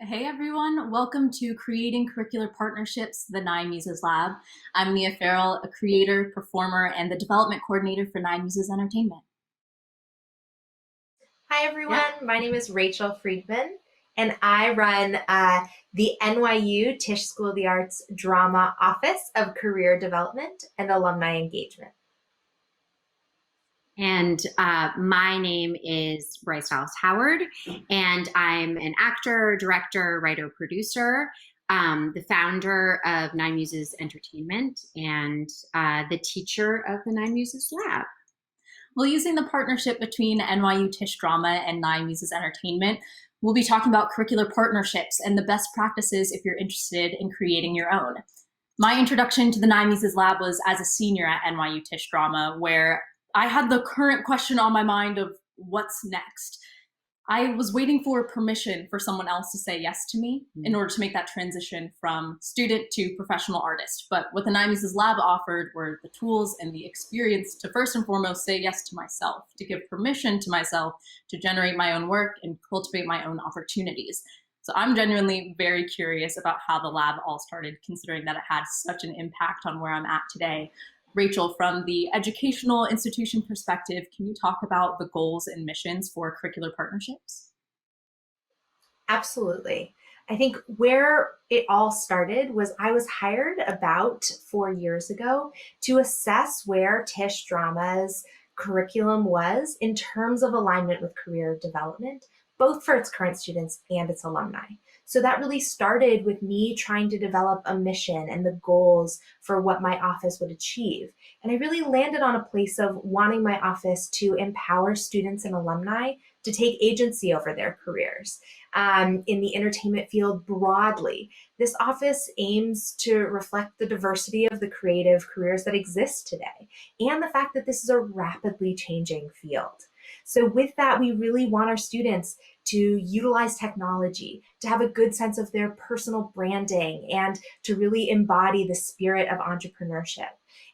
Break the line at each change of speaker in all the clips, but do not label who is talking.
Hey everyone, welcome to Creating Curricular Partnerships, the Nine Muses Lab. I'm Nia Farrell, a creator, performer, and the development coordinator for Nine Muses Entertainment.
Hi everyone, my name is Rachel Friedman and I run the NYU Tisch School of the Arts Drama Office of Career Development and Alumni Engagement.
And my name is Bryce Dallas Howard, and I'm an actor, director, writer, producer, the founder of Nine Muses Entertainment, and the teacher of the Nine Muses Lab.
Well, using the partnership between NYU Tisch Drama and Nine Muses Entertainment, we'll be talking about curricular partnerships and the best practices if you're interested in creating your own. My introduction to the Nine Muses Lab was as a senior at NYU Tisch Drama, where I had the current question on my mind of what's next. I was waiting for permission for someone else to say yes to me in order to make that transition from student to professional artist. But what the Nine Muses Lab offered were the tools and the experience to first and foremost say yes to myself, to give permission to myself to generate my own work and cultivate my own opportunities. So I'm genuinely very curious about how the lab all started, considering that it had such an impact on where I'm at today. Rachel, from the educational institution perspective, can you talk about the goals and missions for curricular partnerships?
Absolutely. I think where it all started was I was hired about 4 years ago to assess where Tisch Drama's curriculum was in terms of alignment with career development, both for its current students and its alumni. So that really started with me trying to develop a mission and the goals for what my office would achieve. And I really landed on a place of wanting my office to empower students and alumni to take agency over their careers. In the entertainment field broadly, this office aims to reflect the diversity of the creative careers that exist today and the fact that this is a rapidly changing field. So with that, we really want our students to utilize technology, to have a good sense of their personal branding, and to really embody the spirit of entrepreneurship.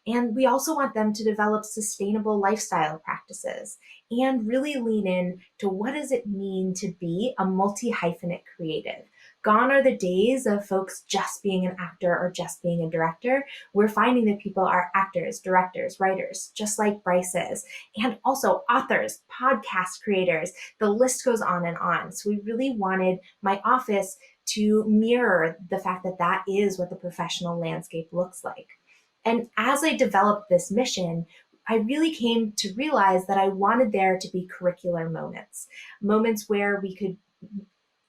And we also want them to develop sustainable lifestyle practices and really lean in to what does it mean to be a multi-hyphenate creative. Gone are the days of folks just being an actor or just being a director. We're finding that people are actors, directors, writers, just like Bryce is, and also authors, podcast creators. The list goes on and on. So we really wanted my office to mirror the fact that that is what the professional landscape looks like. And as I developed this mission, I really came to realize that I wanted there to be curricular moments, moments where we could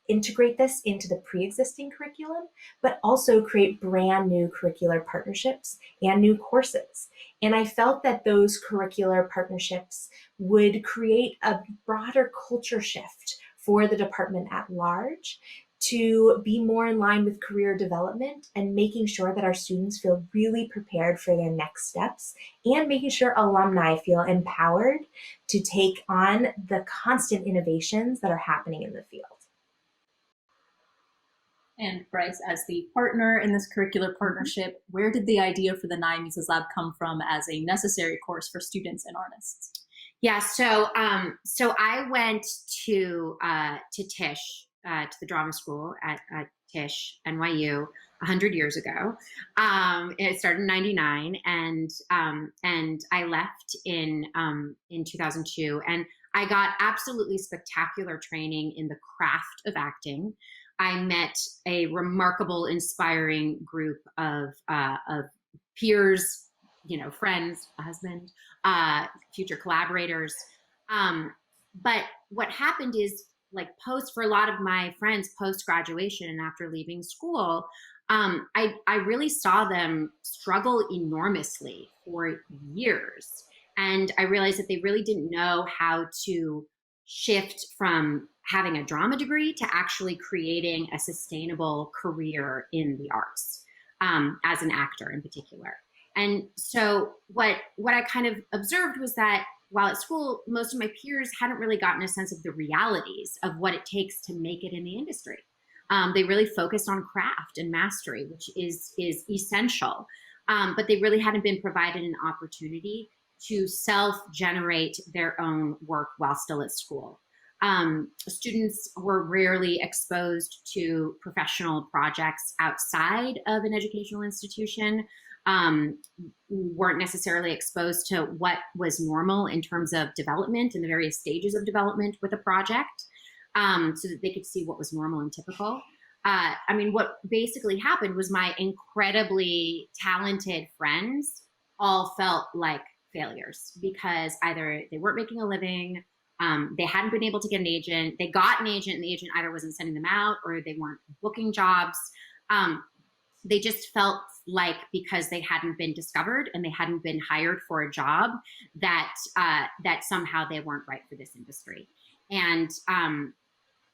integrate this into the pre-existing curriculum, but also create brand new curricular partnerships and new courses. And I felt that those curricular partnerships would create a broader culture shift for the department at large to be more in line with career development and making sure that our students feel really prepared for their next steps and making sure alumni feel empowered to take on the constant innovations that are happening in the field.
And Bryce, as the partner in this curricular partnership, where did the idea for the Nine Muses Lab come from as a necessary course for students and artists?
Yeah, so I went to Tisch, to the drama school at Tisch NYU 100 years ago. It started in '99, and I left in 2002, and I got absolutely spectacular training in the craft of acting. I met a remarkable, inspiring group of peers, friends, a husband, future collaborators. But what happened is, like, for a lot of my friends post graduation and after leaving school, I really saw them struggle enormously for years. And I realized that they really didn't know how to shift from having a drama degree to actually creating a sustainable career in the arts, as an actor in particular. And so what I kind of observed was that while at school, most of my peers hadn't really gotten a sense of the realities of what it takes to make it in the industry. They really focused on craft and mastery, which is essential. But they really hadn't been provided an opportunity to self-generate their own work while still at school. Students were rarely exposed to professional projects outside of an educational institution, weren't necessarily exposed to what was normal in terms of development and the various stages of development with a project, so that they could see what was normal and typical. What basically happened was my incredibly talented friends all felt like failures because either they weren't making a living, they hadn't been able to get an agent, they got an agent and the agent either wasn't sending them out or they weren't booking jobs. They just felt like because they hadn't been discovered and they hadn't been hired for a job that somehow they weren't right for this industry. And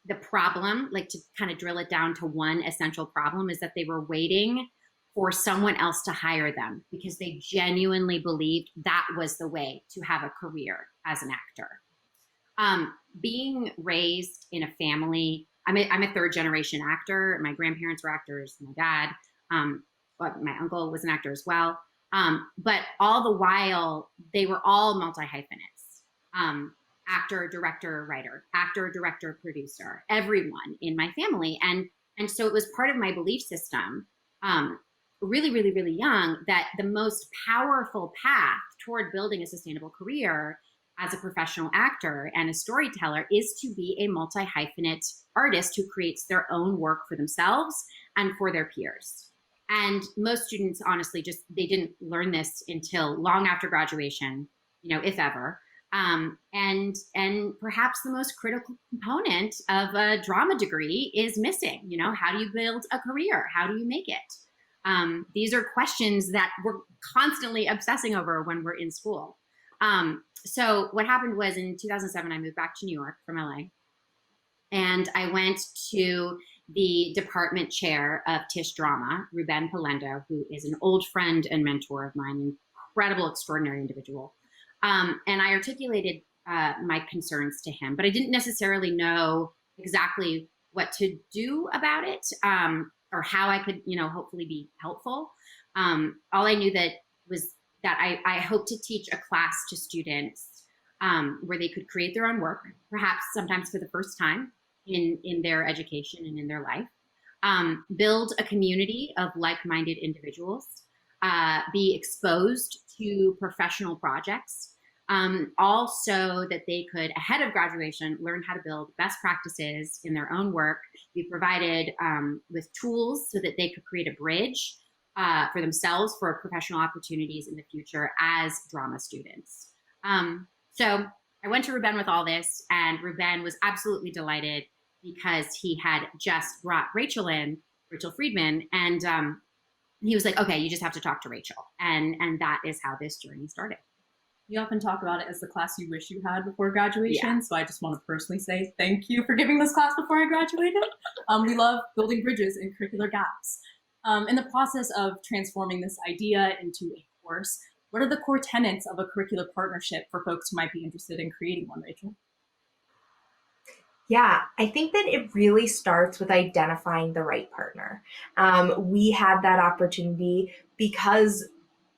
the problem, like to kind of drill it down to one essential problem, is that they were waiting for someone else to hire them because they genuinely believed that was the way to have a career as an actor. Being raised in a family, I'm a third generation actor. My grandparents were actors, my dad, but my uncle was an actor as well. But all the while, they were all multi-hyphenates. Actor, director, writer, actor, director, producer, everyone in my family. And so it was part of my belief system, really, really, really young, that the most powerful path toward building a sustainable career as a professional actor and a storyteller is to be a multi-hyphenate artist who creates their own work for themselves and for their peers. And most students, honestly, they didn't learn this until long after graduation, if ever. And perhaps the most critical component of a drama degree is missing. How do you build a career? How do you make it? These are questions that we're constantly obsessing over when we're in school. So what happened was in 2007, I moved back to New York from LA, and I went to the department chair of Tisch Drama, Ruben Polendo, who is an old friend and mentor of mine, incredible, extraordinary individual. And I articulated my concerns to him, but I didn't necessarily know exactly what to do about it, or how I could, hopefully be helpful. All I knew was that I hoped to teach a class to students where they could create their own work, perhaps sometimes for the first time in their education and in their life, build a community of like-minded individuals, be exposed to professional projects, also that they could, ahead of graduation, learn how to build best practices in their own work, be provided with tools so that they could create a bridge for themselves for professional opportunities in the future as drama students. So I went to Ruben with all this, and Ruben was absolutely delighted because he had just brought Rachel Friedman, and he was like, okay, you just have to talk to Rachel. And that is how this journey started.
You often talk about it as the class you wish you had before graduation.
Yeah.
So I just want to personally say thank you for giving this class before I graduated. We love building bridges and curricular gaps. In the process of transforming this idea into a course, what are the core tenets of a curricular partnership for folks who might be interested in creating one, Rachel?
Yeah, I think that it really starts with identifying the right partner. We had that opportunity because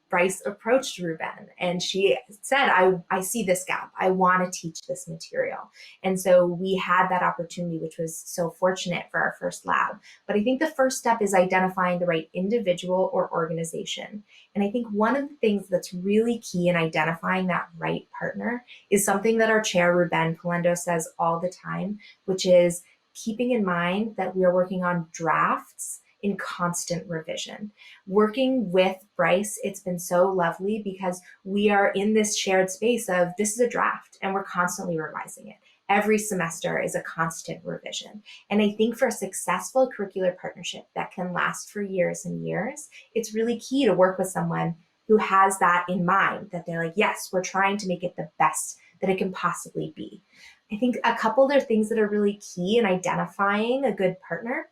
Bryce approached Ruben and she said, I see this gap. I want to teach this material. And so we had that opportunity, which was so fortunate for our first lab. But I think the first step is identifying the right individual or organization. And I think one of the things that's really key in identifying that right partner is something that our chair, Ruben Polendo, says all the time, which is keeping in mind that we are working on drafts in constant revision. Working with Bryce, it's been so lovely because we are in this shared space of this is a draft and we're constantly revising it. Every semester is a constant revision. And I think for a successful curricular partnership that can last for years and years, it's really key to work with someone who has that in mind, that they're like, yes, we're trying to make it the best that it can possibly be. I think a couple other things that are really key in identifying a good partner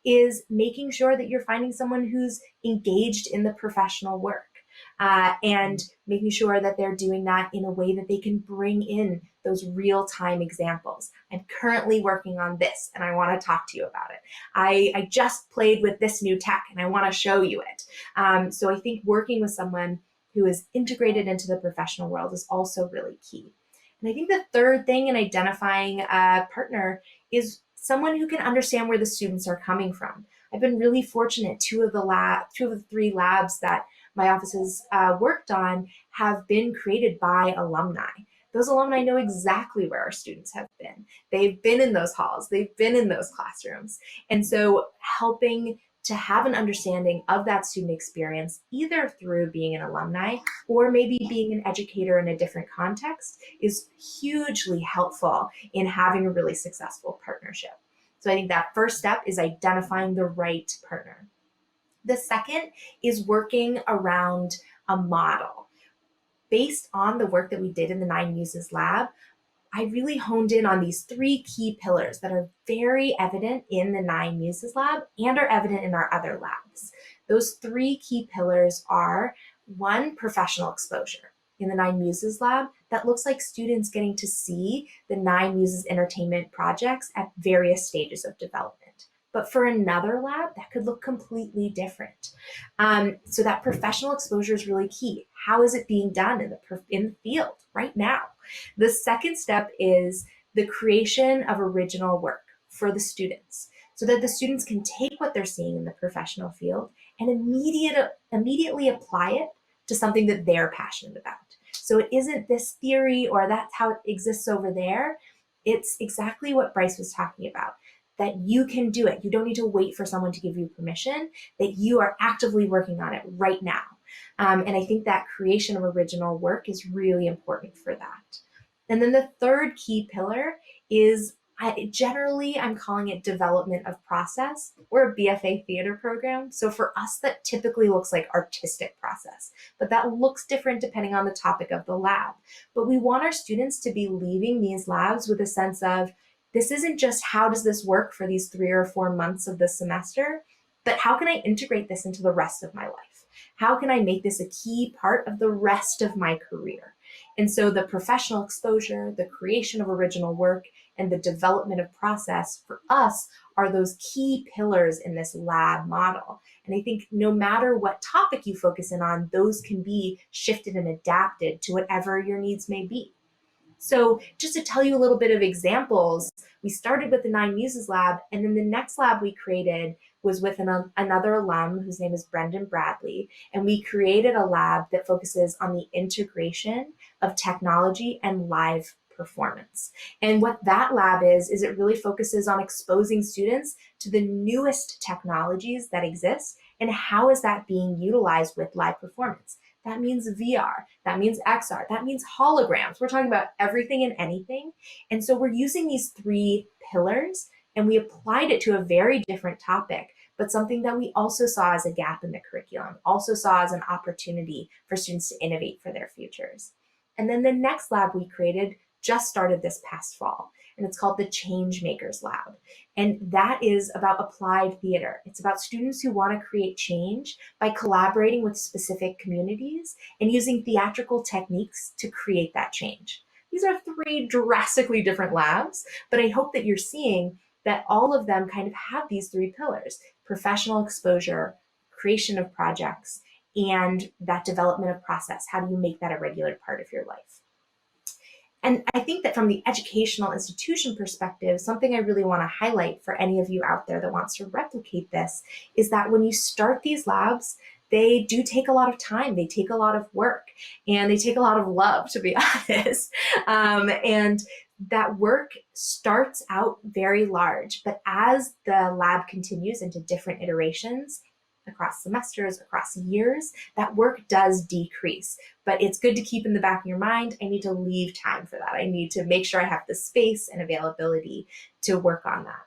is making sure that you're finding someone who's engaged in the professional work and making sure that they're doing that in a way that they can bring in those real-time examples. I'm currently working on this and I want to talk to you about it. I just played with this new tech and I want to show you it. So I think working with someone who is integrated into the professional world is also really key. And I think the third thing in identifying a partner is someone who can understand where the students are coming from. I've been really fortunate. Two of the three labs that my office has worked on have been created by alumni. Those alumni know exactly where our students have been. They've been in those halls, they've been in those classrooms. And so helping to have an understanding of that student experience, either through being an alumni or maybe being an educator in a different context, is hugely helpful in having a really successful partnership. So I think that first step is identifying the right partner. The second is working around a model. Based on the work that we did in the Nine Muses Lab, I really honed in on these three key pillars that are very evident in the Nine Muses Lab and are evident in our other labs. Those three key pillars are: one, professional exposure. In the Nine Muses Lab, that looks like students getting to see the Nine Muses entertainment projects at various stages of development. But for another lab, that could look completely different. So that professional exposure is really key. How is it being done in the field right now? The second step is the creation of original work for the students, so that the students can take what they're seeing in the professional field and immediately apply it to something that they're passionate about. So it isn't this theory or that's how it exists over there. It's exactly what Bryce was talking about, that you can do it. You don't need to wait for someone to give you permission, that you are actively working on it right now. And I think that creation of original work is really important for that. And then the third key pillar is, I'm calling it development of process, or a BFA theater program. So for us, that typically looks like artistic process, but that looks different depending on the topic of the lab. But we want our students to be leaving these labs with a sense of, this isn't just how does this work for these 3 or 4 months of the semester, but how can I integrate this into the rest of my life? How can I make this a key part of the rest of my career? And so the professional exposure, the creation of original work, and the development of process for us are those key pillars in this lab model. And I think no matter what topic you focus in on, those can be shifted and adapted to whatever your needs may be. So just to tell you a little bit of examples, we started with the Nine Muses Lab, and then the next lab we created was with another alum whose name is Brendan Bradley, and we created a lab that focuses on the integration of technology and live performance. And what that lab is it really focuses on exposing students to the newest technologies that exist and how is that being utilized with live performance. That means VR, that means XR, that means holograms. We're talking about everything and anything. And so we're using these three pillars and we applied it to a very different topic, but something that we also saw as a gap in the curriculum, also saw as an opportunity for students to innovate for their futures. And then the next lab we created just started this past fall, and it's called the Change Makers Lab. And that is about applied theater. It's about students who want to create change by collaborating with specific communities and using theatrical techniques to create that change. These are three drastically different labs, but I hope that you're seeing that all of them kind of have these three pillars: professional exposure, creation of projects, and that development of process. How do you make that a regular part of your life? And I think that from the educational institution perspective, something I really want to highlight for any of you out there that wants to replicate this is that when you start these labs, they do take a lot of time, they take a lot of work, and they take a lot of love, to be honest. And that work starts out very large, but as the lab continues into different iterations, across semesters, across years, that work does decrease. But it's good to keep in the back of your mind, I need to leave time for that. I need to make sure I have the space and availability to work on that.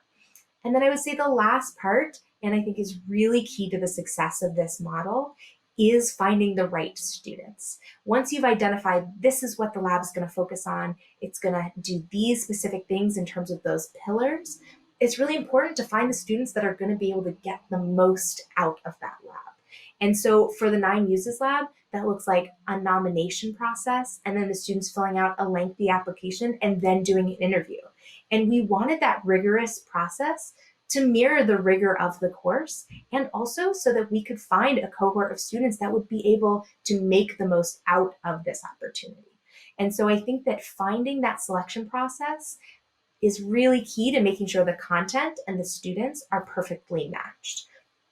And then I would say the last part, and I think is really key to the success of this model, is finding the right students. Once you've identified this is what the lab is going to focus on, it's going to do these specific things in terms of those pillars, it's really important to find the students that are going to be able to get the most out of that lab. And so for the Nine Muses Lab, that looks like a nomination process, and then the students filling out a lengthy application and then doing an interview. And we wanted that rigorous process to mirror the rigor of the course, and also so that we could find a cohort of students that would be able to make the most out of this opportunity. And so I think that finding that selection process is really key to making sure the content and the students are perfectly matched.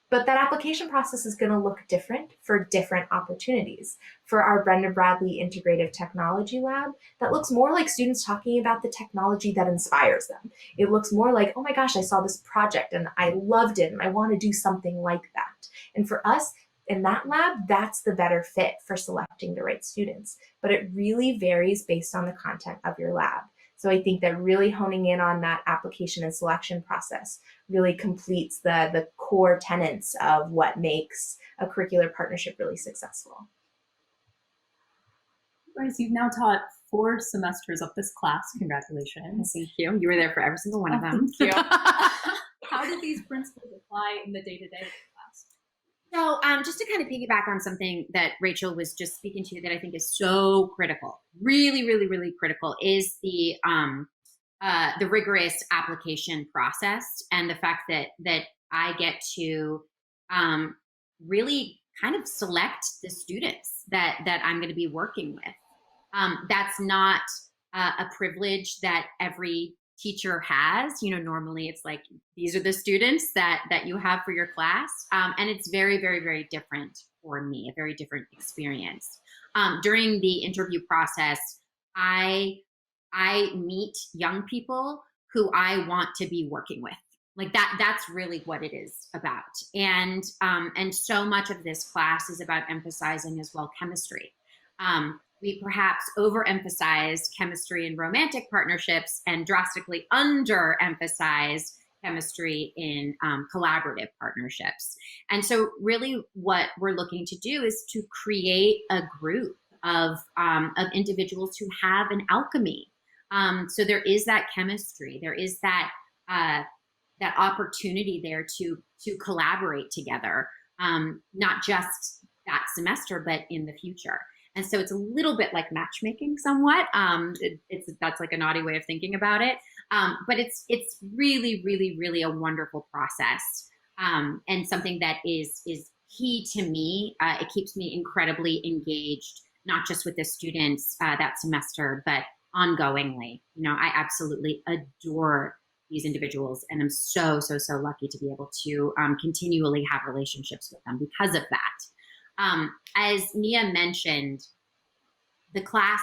But that application process is going to look different for different opportunities. For our Brenda Bradley Integrative Technology Lab, that looks more like students talking about the technology that inspires them. It looks more like, oh my gosh, I saw this project and I loved it and I want to do something like that. And for us, in that lab, that's the better fit for selecting the right students. But it really varies based on the content of your lab. So I think that really honing in on that application and selection process really completes the core tenets of what makes a curricular partnership really successful.
Bryce, you've now taught 4 semesters of this class. Congratulations.
Thank you. You were there for every single one of them.
Thank you. How do these principles apply in the day-to-day of the class?
So just to kind of piggyback on something that Rachel was just speaking to that I think is so critical, really, really, really critical, is the rigorous application process and the fact that I get to really kind of select the students that I'm going to be working with. That's not a privilege that every teacher has. Normally it's like, these are the students that you have for your class. And it's very, very, very different for me, a very different experience. During the interview process, I meet young people who I want to be working with. Like that's really what it is about. And so much of this class is about emphasizing as well chemistry. We perhaps overemphasize chemistry in romantic partnerships and drastically underemphasize chemistry in collaborative partnerships. And so really what we're looking to do is to create a group of individuals who have an alchemy. So there is that chemistry, there is that opportunity there to collaborate together, not just that semester, but in the future. And so it's a little bit like matchmaking somewhat. That's like a naughty way of thinking about it. But it's really, really, really a wonderful process, and something that is key to me. It keeps me incredibly engaged, not just with the students that semester, but ongoingly. I absolutely adore these individuals, and I'm so, so, so lucky to be able to continually have relationships with them because of that. As Nia mentioned, the class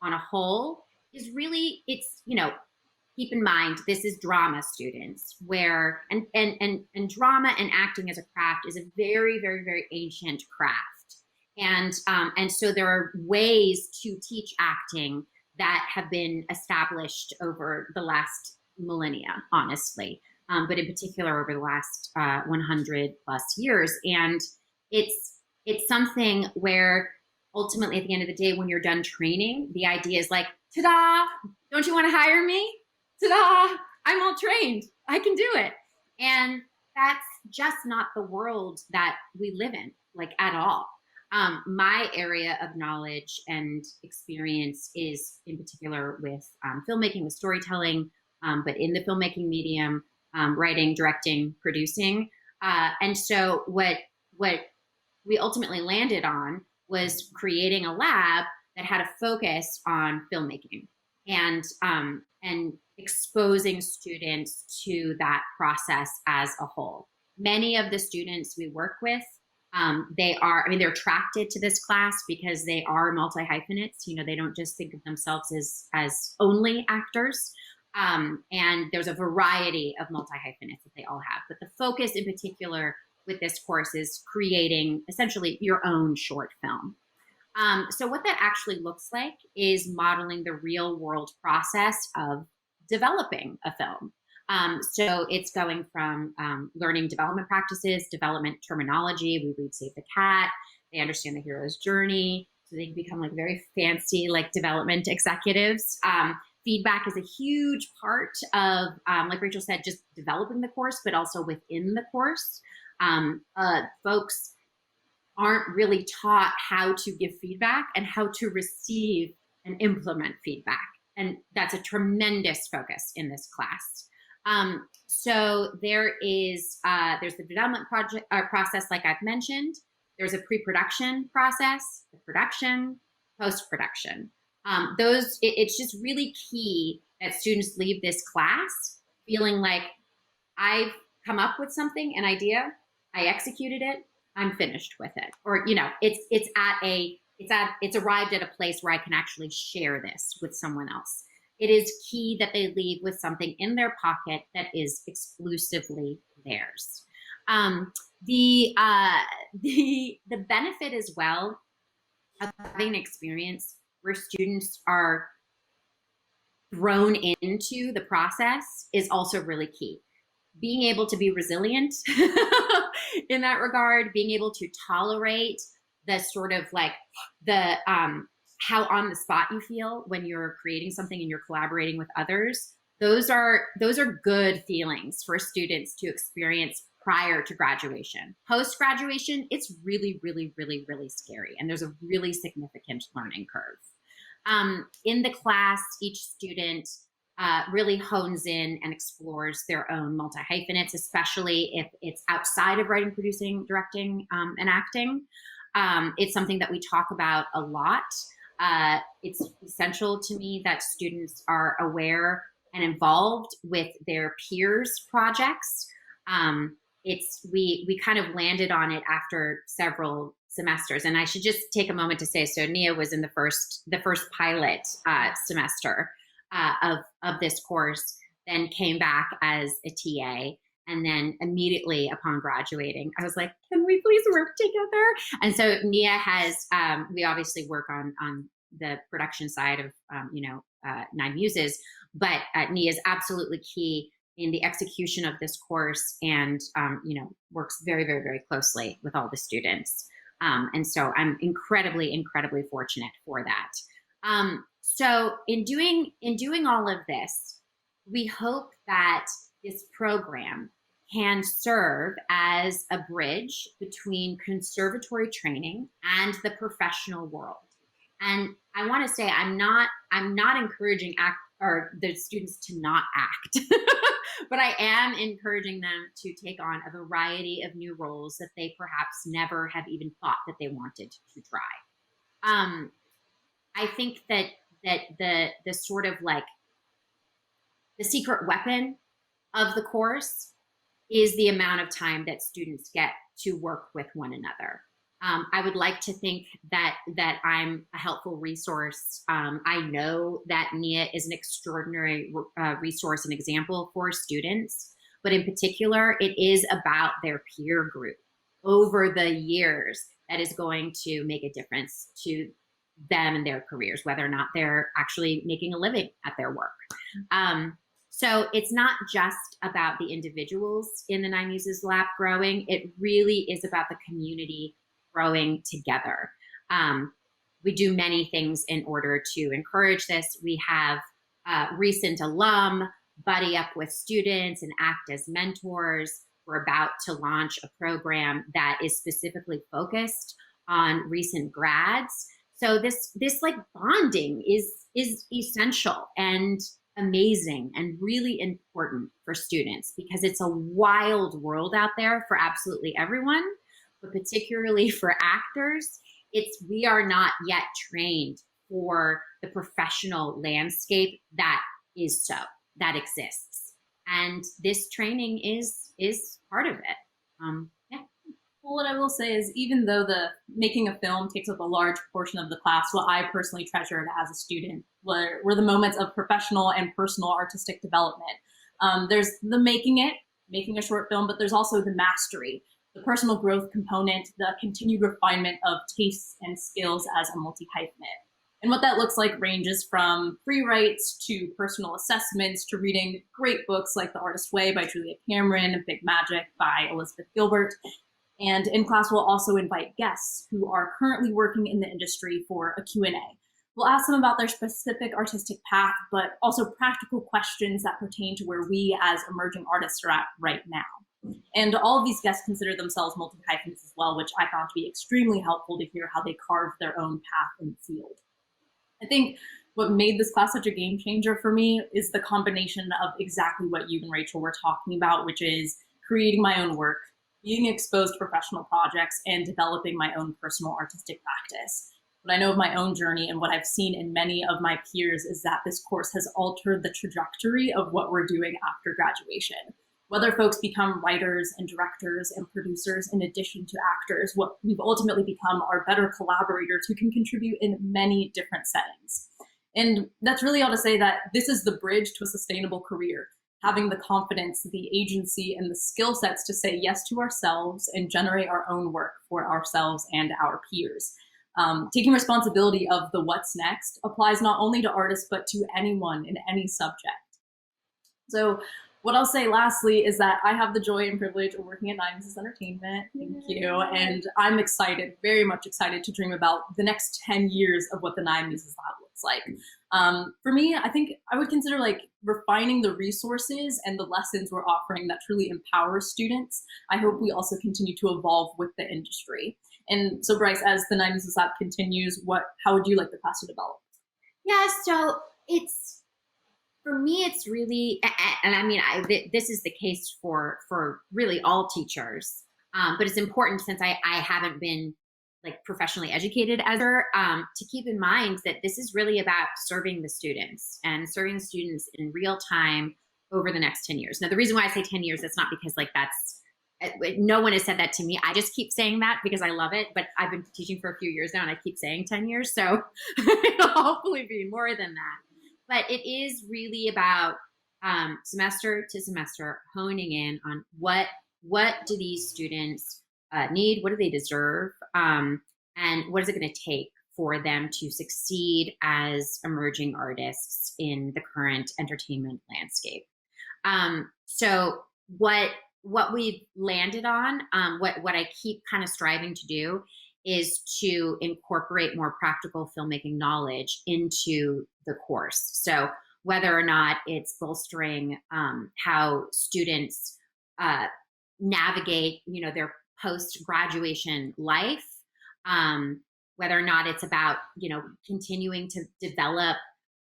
on a whole is really, keep in mind, this is drama students where, and drama and acting as a craft is a very, very, very ancient craft. And so there are ways to teach acting that have been established over the last millennia, honestly, but in particular over the last 100 plus years. And it's something where ultimately at the end of the day, when you're done training, the idea is like, ta-da, don't you want to hire me? Ta-da, I'm all trained. I can do it. And that's just not the world that we live in, like at all. My area of knowledge and experience is in particular with filmmaking, with storytelling, but in the filmmaking medium, writing, directing, producing. And so what we ultimately landed on was creating a lab that had a focus on filmmaking and exposing students to that process as a whole. Many of the students we work with, they're attracted to this class because they are multi-hyphenates. They don't just think of themselves as only actors. And there's a variety of multi-hyphenates that they all have. But the focus in particular with this course is creating essentially your own short film. So what that actually looks like is modeling the real world process of developing a film. So it's going from learning development practices, development terminology. We read Save the Cat. They understand the hero's journey. So they can become like very fancy, like development executives. Feedback is a huge part of, like Rachel said, just developing the course, but also within the course. Folks aren't really taught how to give feedback and how to receive and implement feedback. And that's a tremendous focus in this class. So there's the development process, like I've mentioned. There's a pre-production process, the production, post-production. It's just really key that students leave this class feeling like I've come up with something, an idea, I executed it, I'm finished with it. Or, it's arrived at a place where I can actually share this with someone else. It is key that they leave with something in their pocket that is exclusively theirs. The benefit as well of having an experience where students are thrown into the process is also really key. Being able to be resilient in that regard, being able to tolerate the sort of like how on the spot you feel when you're creating something and you're collaborating with others. Those are good feelings for students to experience prior to graduation. Post-graduation, it's really, really, really, really scary. And there's a really significant learning curve. In the class, each student really hones in and explores their own multi-hyphenates, especially if it's outside of writing, producing, directing, and acting. It's something that we talk about a lot. It's essential to me that students are aware and involved with their peers' projects. We kind of landed on it after several semesters, and I should just take a moment to say, so Nia was in the first pilot semester of this course, then came back as a TA. And then immediately upon graduating, I was like, can we please work together? And so Nia has, we obviously work on the production side of, Nine Muses, but Nia is absolutely key in the execution of this course and, works very, very, very closely with all the students. And so I'm incredibly, incredibly fortunate for that. So in doing all of this, we hope that this program can serve as a bridge between conservatory training and the professional world. And I want to say I'm not encouraging the students to not act, but I am encouraging them to take on a variety of new roles that they perhaps never have even thought that they wanted to try. I think that the sort of like the secret weapon of the course is the amount of time that students get to work with one another. I would like to think that I'm a helpful resource. I know that Nia is an extraordinary resource and example for students, but in particular, it is about their peer group over the years that is going to make a difference to them and their careers, whether or not they're actually making a living at their work. So it's not just about the individuals in the Nine Muses Lab growing. It really is about the community growing together. We do many things in order to encourage this. We have recent alum buddy up with students and act as mentors. We're about to launch a program that is specifically focused on recent grads. So this like bonding is essential and amazing and really important for students because it's a wild world out there for absolutely everyone, but particularly for actors. We are not yet trained for the professional landscape that exists. And this training is part of it.
Well, what I will say is even though the making a film takes up a large portion of the class, what I personally treasured as a student were the moments of professional and personal artistic development. There's the making a short film, but there's also the mastery, the personal growth component, the continued refinement of tastes and skills as a multi-hyphenate. And what that looks like ranges from free writes to personal assessments to reading great books like The Artist's Way by Julia Cameron, Big Magic by Elizabeth Gilbert. And in class, we'll also invite guests who are currently working in the industry for a Q&A. We'll ask them about their specific artistic path, but also practical questions that pertain to where we as emerging artists are at right now. And all of these guests consider themselves multi-hyphenates as well, which I found to be extremely helpful to hear how they carve their own path in the field. I think what made this class such a game changer for me is the combination of exactly what you and Rachel were talking about, which is creating my own work, being exposed to professional projects, and developing my own personal artistic practice. What I know of my own journey and what I've seen in many of my peers is that this course has altered the trajectory of what we're doing after graduation. Whether folks become writers and directors and producers in addition to actors, what we've ultimately become are better collaborators who can contribute in many different settings. And that's really all to say that this is the bridge to a sustainable career, having the confidence, the agency, and the skill sets to say yes to ourselves and generate our own work for ourselves and our peers. Taking responsibility of the what's next applies not only to artists, but to anyone in any subject. So what I'll say lastly is that I have the joy and privilege of working at Nine Muses Entertainment. Thank you. And I'm excited, very much excited to dream about the next 10 years of what the Nine Muses Lab looks like. For me, I think I would consider like refining the resources and the lessons we're offering that truly empower students. I hope we also continue to evolve with the industry. And so Bryce, as the Nine Muses Lab continues, how would you like the class to develop?
Yeah, so for me, it's really, and I mean, this is the case for really all teachers, but it's important since I haven't been like professionally educated as her, to keep in mind that this is really about serving the students and serving the students in real time over the next 10 years. Now, the reason why I say 10 years, that's not because like no one has said that to me. I just keep saying that because I love it, but I've been teaching for a few years now and I keep saying 10 years. So it'll hopefully be more than that. But it is really about semester to semester honing in on what do these students need, what do they deserve, and what is it going to take for them to succeed as emerging artists in the current entertainment landscape. So what we've landed on, what I keep kind of striving to do is to incorporate more practical filmmaking knowledge into the course. So whether or not it's bolstering how students navigate, their post-graduation life, whether or not it's about, continuing to develop,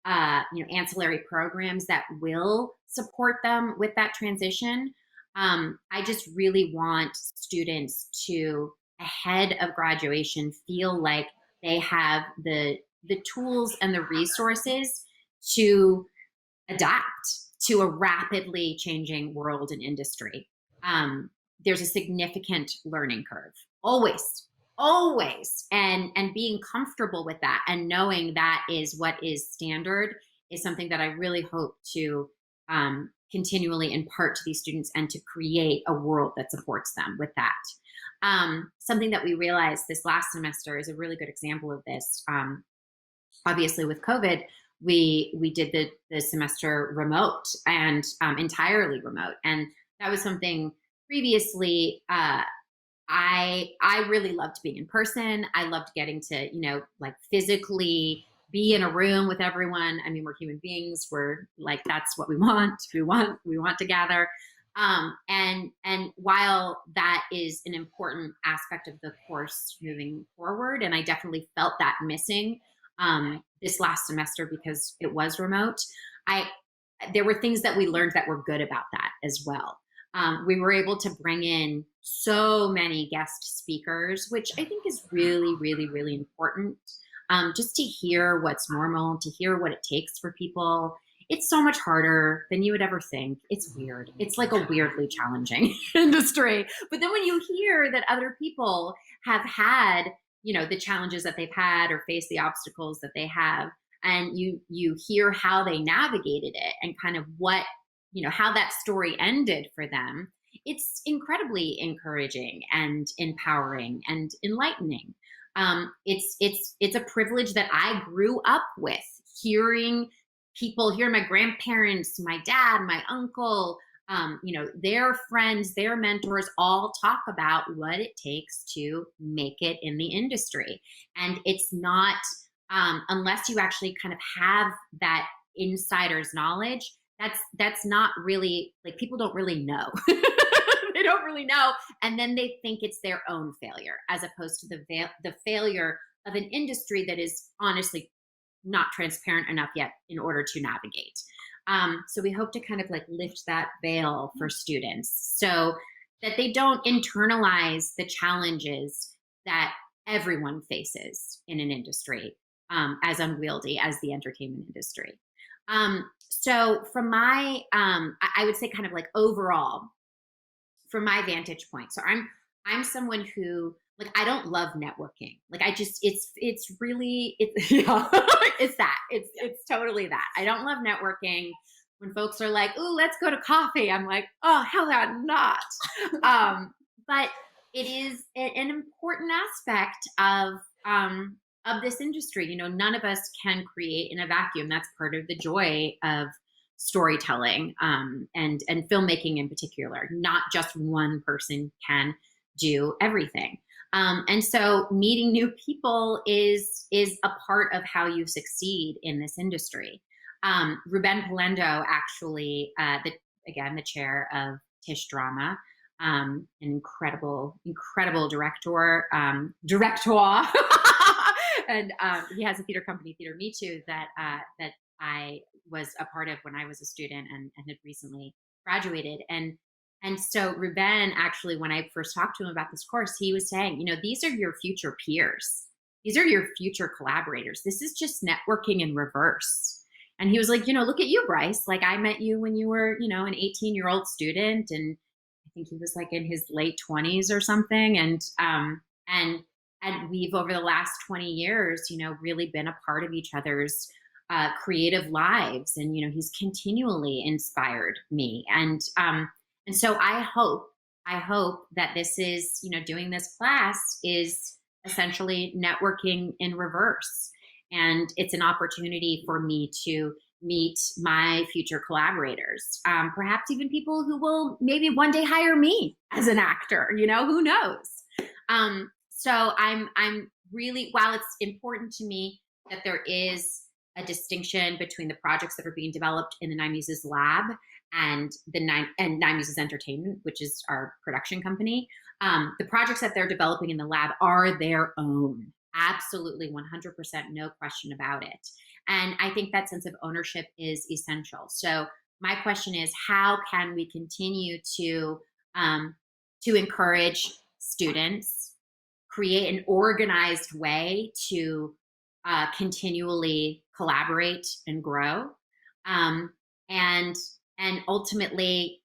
ancillary programs that will support them with that transition. I just really want students to, ahead of graduation, feel like they have the tools and the resources to adapt to a rapidly changing world and industry. There's a significant learning curve, always, and being comfortable with that and knowing that is what is standard is something that I really hope to continually impart to these students and to create a world that supports them with that. Something that we realized this last semester is a really good example of this. Obviously with COVID, we did the semester remote and entirely remote. And that was something previously, I really loved being in person. I loved getting to, like physically be in a room with everyone. I mean, we're human beings. We're like, that's what we want. We want to gather. And while that is an important aspect of the course moving forward, and I definitely felt that missing this last semester because it was remote, there were things that we learned that were good about that as well. We were able to bring in so many guest speakers, which I think is really, really, really important. Just to hear what's normal, to hear what it takes for people. It's so much harder than you would ever think. It's weird. It's like a weirdly challenging industry. But then when you hear that other people have had, the challenges that they've had or faced the obstacles that they have, and you hear how they navigated it and kind of what, how that story ended for them, it's incredibly encouraging and empowering and enlightening. It's a privilege that I grew up with, hearing my grandparents, my dad, my uncle, their friends, their mentors all talk about what it takes to make it in the industry. And it's not, unless you actually kind of have that insider's knowledge, that's not really, like, people don't really know. They don't really know. And then they think it's their own failure, as opposed to the failure of an industry that is honestly not transparent enough yet in order to navigate. So we hope to kind of like lift that veil for students so that they don't internalize the challenges that everyone faces in an industry as unwieldy as the entertainment industry. So from my, I would say kind of like overall, from my vantage point. So I'm someone who, like, I don't love networking. Like, I just, it's really, yeah, it's totally that. I don't love networking. When folks are like, "Ooh, let's go to coffee," I'm like, "Oh, hell not." But it is an important aspect of this industry. You know, none of us can create in a vacuum. That's part of the joy of storytelling and filmmaking in particular. Not just one person can do everything. And so meeting new people is a part of how you succeed in this industry. Ruben Polendo, actually, the chair of Tisch Drama, an incredible director, and he has a theater company, Theater Me Too, that I was a part of when I was a student and had recently graduated. And so Ruben, actually, when I first talked to him about this course, he was saying, you know, these are your future peers. These are your future collaborators. This is just networking in reverse. And he was like, you know, look at you, Bryce. Like, I met you when you were, you know, an 18-year-old student, and I think he was like in his late 20s or something. And we've, over the last 20 years, you know, really been a part of each other's creative lives. And, you know, he's continually inspired me. And so I hope that this is, you know, doing this class is essentially networking in reverse. And it's an opportunity for me to meet my future collaborators, perhaps even people who will maybe one day hire me as an actor, you know, who knows? So I'm really, while it's important to me that there is a distinction between the projects that are being developed in the Nine Muses Lab and Nine Muses Entertainment, which is our production company, the projects that they're developing in the lab are their own. Absolutely, 100%, no question about it. And I think that sense of ownership is essential. So my question is, how can we continue to encourage students, create an organized way to continually collaborate and grow, and ultimately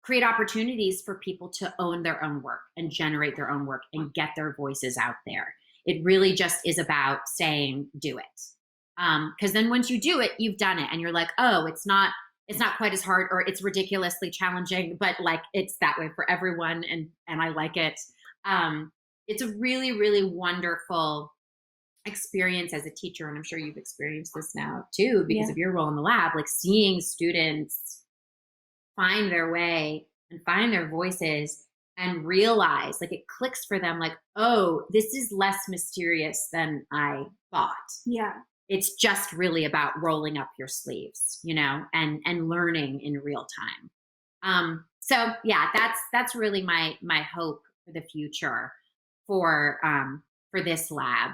create opportunities for people to own their own work and generate their own work and get their voices out there. It really just is about saying, do it. Because then once you do it, you've done it, and you're like, oh, it's not quite as hard, or it's ridiculously challenging, but like, it's that way for everyone, and I like it. It's a really, really wonderful experience as a teacher, and I'm sure you've experienced this now too because of your role in the lab, like seeing students find their way and find their voices and realize, like, it clicks for them, like, oh, this is less mysterious than I thought.
Yeah.
It's just really about rolling up your sleeves, you know, and learning in real time. So yeah, that's really my hope for the future for this lab.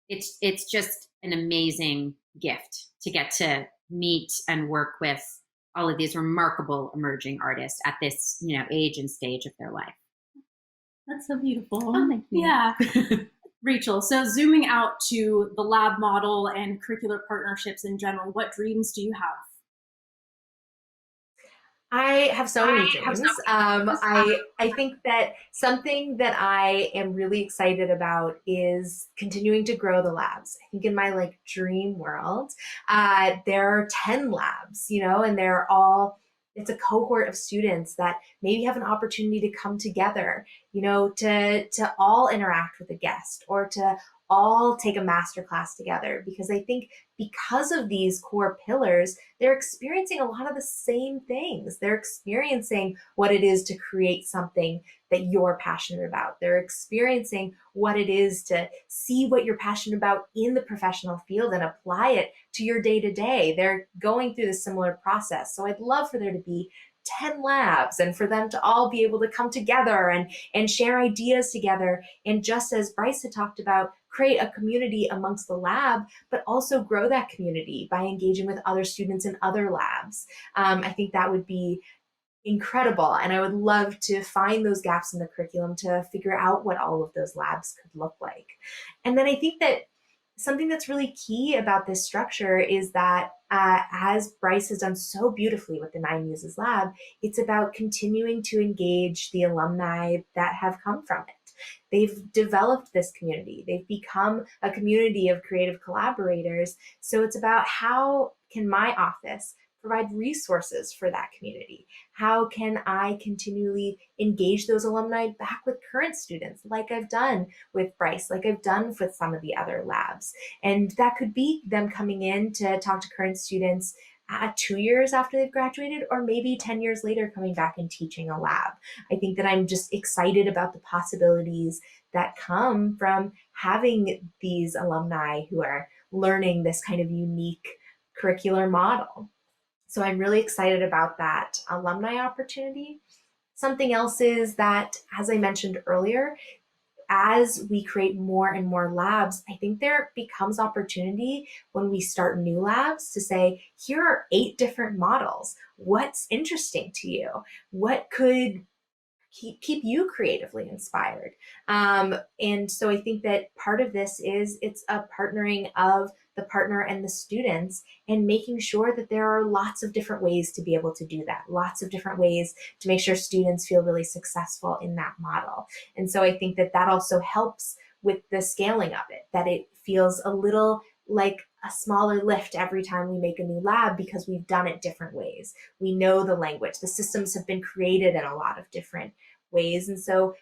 It's just an amazing gift to get to meet and work with all of these remarkable emerging artists at this, you know, age and stage of their life.
That's so beautiful.
Oh, thank you.
Yeah. Rachel, so zooming out to the lab model and curricular partnerships in general, what dreams do you have?
I have so many dreams. I think that something that I am really excited about is continuing to grow the labs. I think in my like dream world, there are 10 labs, you know, and it's a cohort of students that maybe have an opportunity to come together, you know, to all interact with a guest or to all take a master class together, because I think because of these core pillars, they're experiencing a lot of the same things. They're experiencing what it is to create something that you're passionate about. They're experiencing what it is to see what you're passionate about in the professional field and apply it to your day-to-day. They're going through the similar process. So I'd love for there to be 10 labs and for them to all be able to come together and share ideas together. And just as Bryce had talked about, create a community amongst the lab, but also grow that community by engaging with other students in other labs. I think that would be incredible. And I would love to find those gaps in the curriculum to figure out what all of those labs could look like. And then I think that something that's really key about this structure is that as Bryce has done so beautifully with the Nine Muses Lab, it's about continuing to engage the alumni that have come from it. They've developed this community. They've become a community of creative collaborators. So it's about how can my office provide resources for that community? How can I continually engage those alumni back with current students, like I've done with Bryce, like I've done with some of the other labs? And that could be them coming in to talk to current students 2 years after they've graduated, or maybe 10 years later coming back and teaching a lab. I think that I'm just excited about the possibilities that come from having these alumni who are learning this kind of unique curricular model. So I'm really excited about that alumni opportunity. Something else is that, as I mentioned earlier, as we create more and more labs, I think there becomes opportunity when we start new labs to say, here are 8 different models. What's interesting to you? What could keep you creatively inspired? And so I think that part of this is it's a partnering of the partner and the students, and making sure that there are lots of different ways to be able to do that, lots of different ways to make sure students feel really successful in that model. And so I think that that also helps with the scaling of it, that it feels a little like a smaller lift every time we make a new lab, because we've done it different ways. We know the language, the systems have been created in a lot of different ways. And so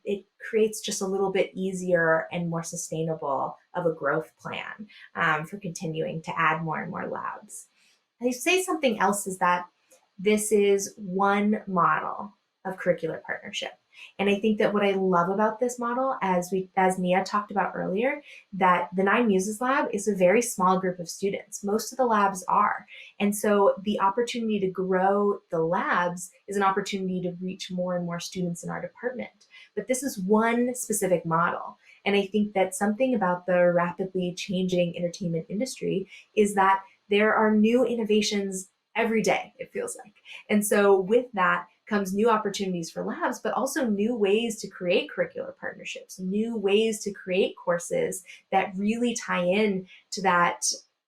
it creates just a little bit easier and more sustainable of a growth plan for continuing to add more and more labs. I'd say something else is that this is one model of curricular partnership. And I think that what I love about this model, as Nia talked about earlier, that the Nine Muses Lab is a very small group of students. Most of the labs are. And so the opportunity to grow the labs is an opportunity to reach more and more students in our department. But this is one specific model. And I think that something about the rapidly changing entertainment industry is that there are new innovations every day, it feels like. And so with that comes new opportunities for labs, but also new ways to create curricular partnerships, new ways to create courses that really tie in to that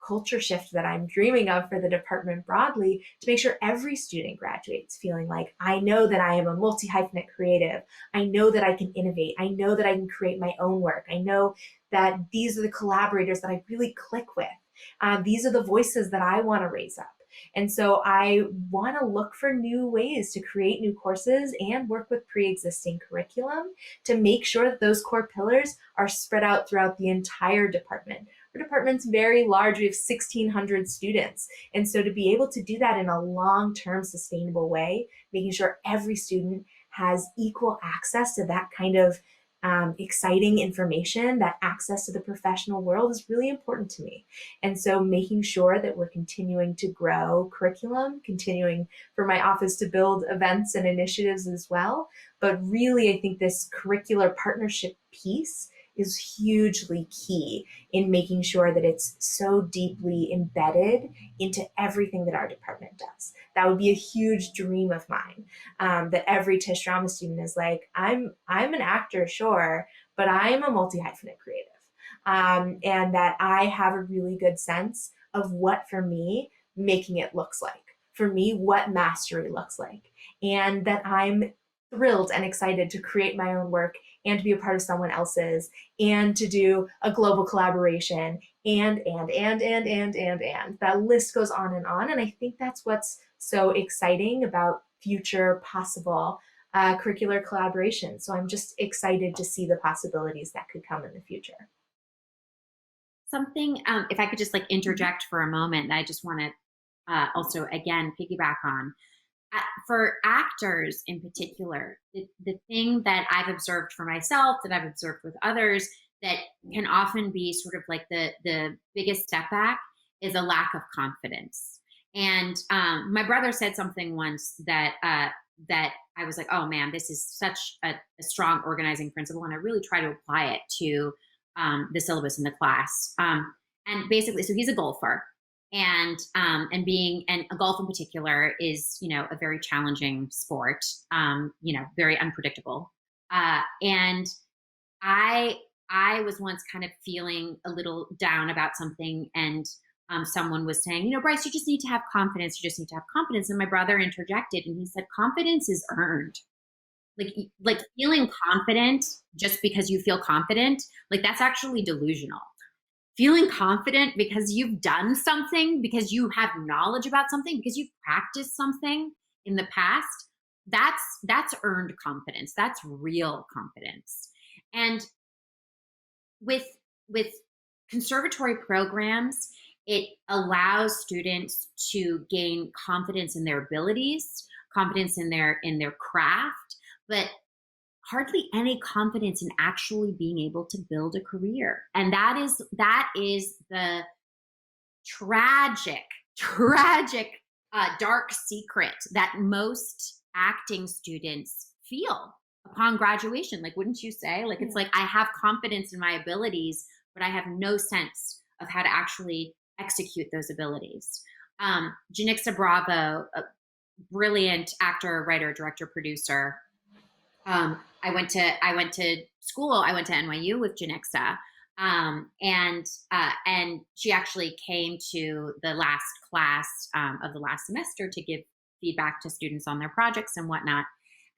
culture shift that I'm dreaming of for the department broadly, to make sure every student graduates feeling like, I know that I am a multi-hyphenate creative. I know that I can innovate. I know that I can create my own work. I know that these are the collaborators that I really click with. These are the voices that I want to raise up. And so I want to look for new ways to create new courses and work with pre-existing curriculum to make sure that those core pillars are spread out throughout the entire department. Our department's very large. We have 1,600 students. And so to be able to do that in a long-term sustainable way, making sure every student has equal access to that kind of exciting information, that access to the professional world, is really important to me. And so making sure that we're continuing to grow curriculum, continuing for my office to build events and initiatives as well. But really, I think this curricular partnership piece is hugely key in making sure that it's so deeply embedded into everything that our department does. That would be a huge dream of mine, that every Tisch drama student is like, I'm an actor, sure, but I'm a multi-hyphenate creative. And that I have a really good sense of what, for me, making it looks like, for me, what mastery looks like, and that I'm thrilled and excited to create my own work and to be a part of someone else's, and to do a global collaboration, and. That list goes on. And I think that's what's so exciting about future possible curricular collaboration. So I'm just excited to see the possibilities that could come in the future.
Something, if I could just like interject for a moment, I just want to also, again, piggyback on. For actors in particular, the thing that I've observed for myself, that I've observed with others, that can often be sort of like the biggest step back, is a lack of confidence. And my brother said something once that I was like, oh man, this is such a strong organizing principle, and I really try to apply it to the syllabus in the class. And basically, so he's a golfer. and golf in particular is, a very challenging sport, very unpredictable. And I was once kind of feeling a little down about something, and someone was saying, Bryce, you just need to have confidence. You just need to have confidence. And my brother interjected and he said, confidence is earned. Like feeling confident just because you feel confident, like that's actually delusional. Feeling confident because you've done something, because you have knowledge about something, because you've practiced something in the past, that's earned confidence. That's real confidence. And with conservatory programs, it allows students to gain confidence in their abilities, confidence in their craft, but hardly any confidence in actually being able to build a career. And that is the tragic, dark secret that most acting students feel upon graduation. Like, wouldn't you say? Like, it's like, I have confidence in my abilities, but I have no sense of how to actually execute those abilities. Janixa Bravo, a brilliant actor, writer, director, producer. I went to school. I went to NYU with Janixa, and she actually came to the last class of the last semester to give feedback to students on their projects and whatnot.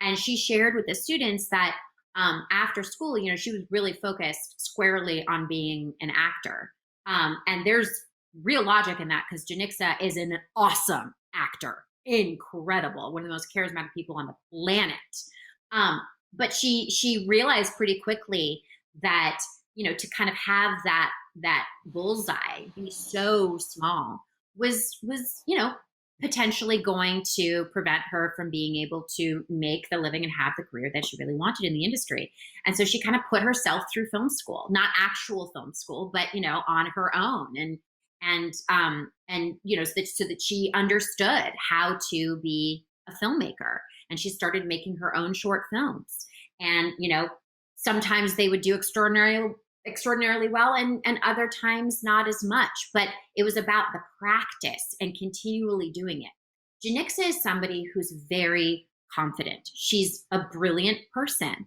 And she shared with the students that after school, she was really focused squarely on being an actor. And there's real logic in that, because Janixa is an awesome actor, incredible, one of the most charismatic people on the planet. But she realized pretty quickly that, to kind of have that bullseye be so small was, potentially going to prevent her from being able to make the living and have the career that she really wanted in the industry. And so she kind of put herself through film school, not actual film school, but, on her own. And so that she understood how to be a filmmaker. And she started making her own short films. And, sometimes they would do extraordinarily well, and other times not as much. But it was about the practice and continually doing it. Janixa is somebody who's very confident. She's a brilliant person.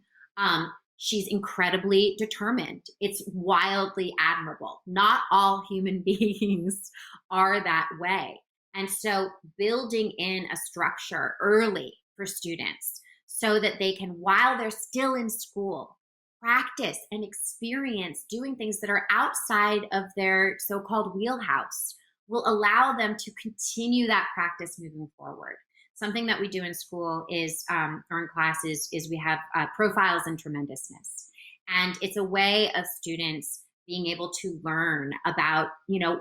She's incredibly determined. It's wildly admirable. Not all human beings are that way. And so building in a structure early for students so that they can, while they're still in school, practice and experience doing things that are outside of their so-called wheelhouse will allow them to continue that practice moving forward. Something that we do in school is, or in classes, is we have profiles in tremendousness. And it's a way of students being able to learn about,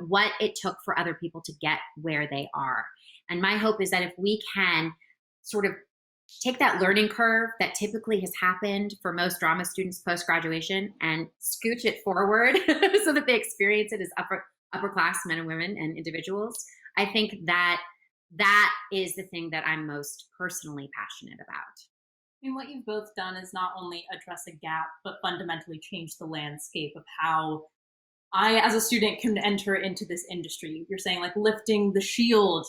what it took for other people to get where they are. And my hope is that if we can sort of take that learning curve that typically has happened for most drama students post-graduation and scooch it forward so that they experience it as upper-class men and women and individuals, I think that is the thing that I'm most personally passionate about.
I mean, what you've both done is not only address a gap, but fundamentally change the landscape of how I, as a student, can enter into this industry. You're saying, like, lifting the shield,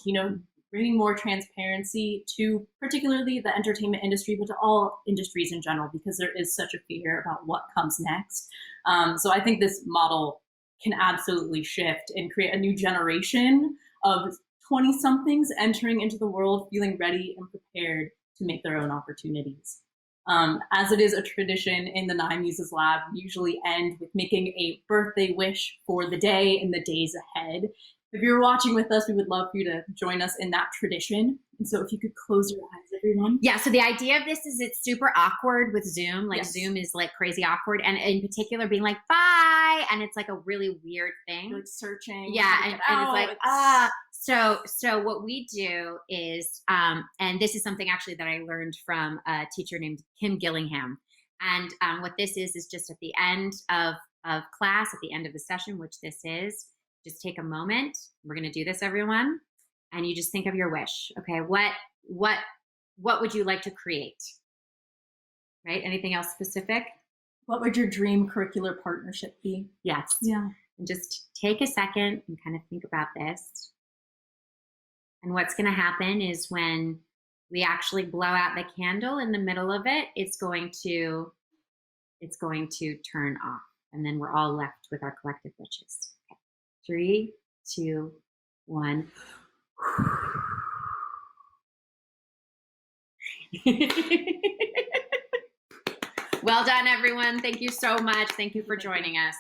bringing more transparency to particularly the entertainment industry, but to all industries in general, because there is such a fear about what comes next. So I think this model can absolutely shift and create a new generation of 20-somethings entering into the world feeling ready and prepared to make their own opportunities. As it is a tradition in the Nine Muses Lab, we usually end with making a birthday wish for the day and the days ahead. If you're watching with us, we would love for you to join us in that tradition. And so if you could close your eyes, everyone.
Yeah, so the idea of this is it's super awkward with Zoom. Like,
Yes.
Zoom is like crazy awkward. And in particular being like, bye. And it's like a really weird thing.
You're like searching.
Yeah, and it's like, So what we do is, and this is something actually that I learned from a teacher named Kim Gillingham. And what this is just at the end of class, at the end of the session, which this is, just take a moment. We're going to do this, everyone. And you just think of your wish. Okay, what would you like to create? Right? Anything else specific?
What would your dream curricular partnership be?
Yes.
Yeah.
And just take a second and kind of think about this. And what's going to happen is when we actually blow out the candle in the middle of it, it's going to turn off. And then we're all left with our collective wishes. Okay. 3, 2, 1. Well done, everyone. Thank you so much. Thank you for joining us.